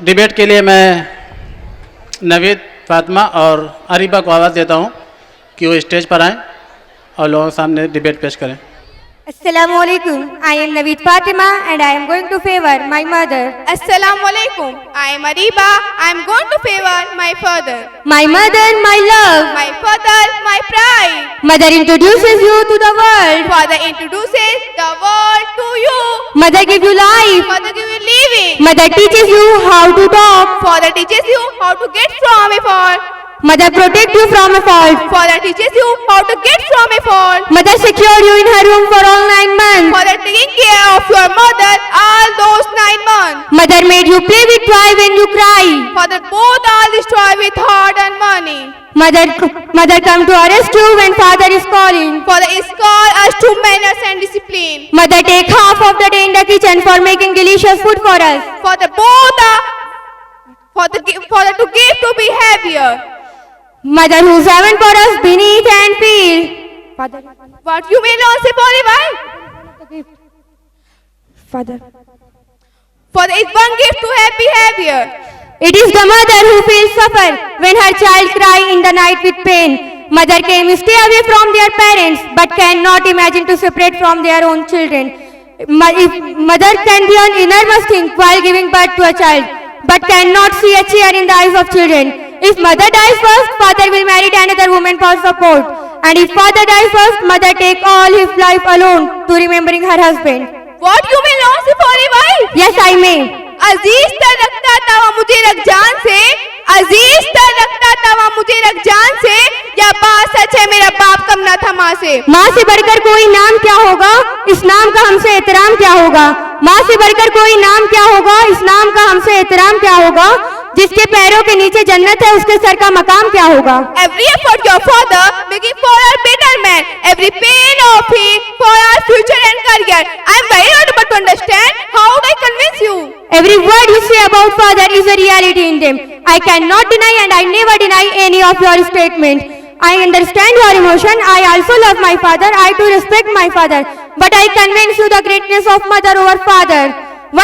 Debate के लिए मैं नवीद, फातिमा और अरीबा को आवाज़ देता हूँ कि वो स्टेज पर आएँ और लोगों के सामने डिबेट पेश करें। Assalamualaikum. I am Naveed Fatima and I am going to favor my mother. Assalamualaikum. I am Ariba. I am going to favor my father. My mother, my love. My father, my pride. Mother introduces you to the world. Father introduces the world to you. Mother gives you life. Father gives you living. Mother teaches you how to talk. Father teaches you how to get from a fall. Mother protects you from a fault. Father teaches you how to get from a fall. Mother secured you in her room for all 9 months. Father taking care of your mother all those 9 months. Mother made you play with toy when you cry. Father both all destroy with heart and money. Mother come to arrest you when father is calling. Father is called us to manners and discipline. Mother take half of the day in the kitchen for making delicious food for us. Father both are Father to give to behavior. Mother who heaven for us beneath and feel. Father. What you may not say, Polly, why? Father. Father is one gift to have behavior. It is the mother who feels suffer when her child cry in the night with pain. Mother can stay away from their parents but cannot imagine to separate from their own children. Mother can be an innermost thing while giving birth to a child but cannot see a tear in the eyes of children. If mother dies first, father will marry another woman for support. And if father dies first, mother take all his life alone to remembering her husband. What you may not say, Polly, why? Yes, I may. अजीज तर रखता था वह मुझे रख जान से, अजीज तर रखता था वह मुझे रख जान से, या बात सच है मेरा बाप कम ना था माँ से। माँ से बढ़कर कोई नाम क्या होगा, इस नाम का हमसे एहतराम क्या होगा। माँ से बढ़कर कोई नाम क्या होगा, इस नाम का हमसे एहतराम क्या होगा। जिसके पैरों के नीचे जन्नत है उसके सर का मकाम क्या होगा। Every effort your father making for our better man, every pain of him for our future and career. I am very able to understand. How would I convince you? Every word you say about father is a reality in them. I cannot deny and I never deny any of your statement. I understand your emotion. I also love my father. I too respect my father. But I convince you the greatness of mother over father.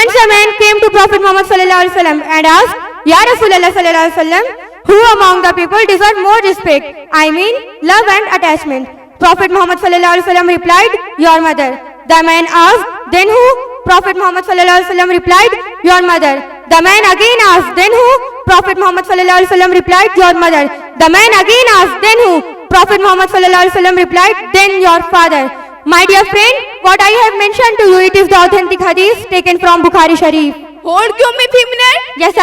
Once a man came to Prophet Muhammad sallallahu alaihi wasallam and asked, Ya Rasulullah sallallahu alaihi wasallam, who among the people deserve more respect? I mean, love and attachment. Prophet Muhammad sallallahu alaihi wasallam replied, your mother. The man asked, then who? Prophet Muhammad sallallahu alaihi wasallam replied, your mother. The man again asked, then who? Prophet Muhammad sallallahu alaihi wasallam replied, your mother. The man again asked, then who? Prophet Muhammad sallallahu alaihi wasallam replied, then your father. My dear friend, what I have mentioned to you, it is the authentic hadith taken from Bukhari Sharif. Hold give me 3 minutes. Yes,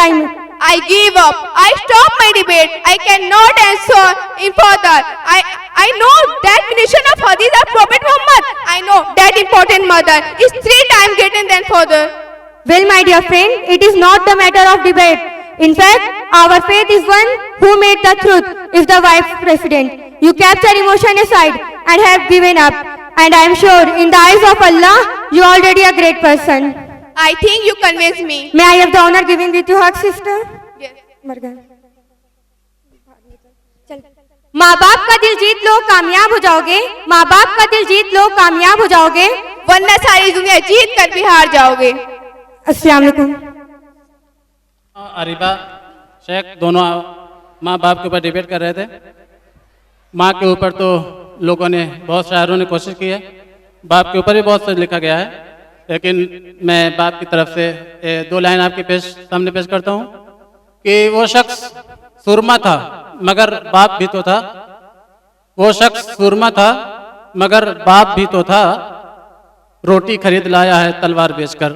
I give up. I stop my debate. I cannot answer in further. I know that definition of hadith of Prophet Muhammad. I know that important mother is 3 times greater than father. Well, my dear friend, it is not the matter of debate. In fact, our faith is one who made the truth is the vice president. You capture emotion aside and have given up. And I am sure in the eyes of Allah, you are already a great person. I think you convince me. May I have the honor giving with you hug, sister? Yes. माँ बाप का दिल जीत लो कामयाब हो जाओगे, माँ बाप का दिल जीत लो कामयाब हो जाओगे, वरना सारी दुनिया जीत कर भी हार जाओगे। अस्सलाम वालेकुम। अरीबा, शेख दोनों माँ बाप के ऊपर डिबेट कर रहे थे। माँ के ऊपर तो लोगों ने बहुत शायरों ने कोशिश की है, बाप के ऊपर भी बहुत कुछ लिखा गया है, लेकिन मैं बाप की तरफ से 2 लाइन आपके सामने पेश करता हूँ कि वो शख्स सुरमा था मगर बाप भी तो था, वो शख्स सुरमा था मगर बाप भी तो था, रोटी खरीद लाया है तलवार बेचकर।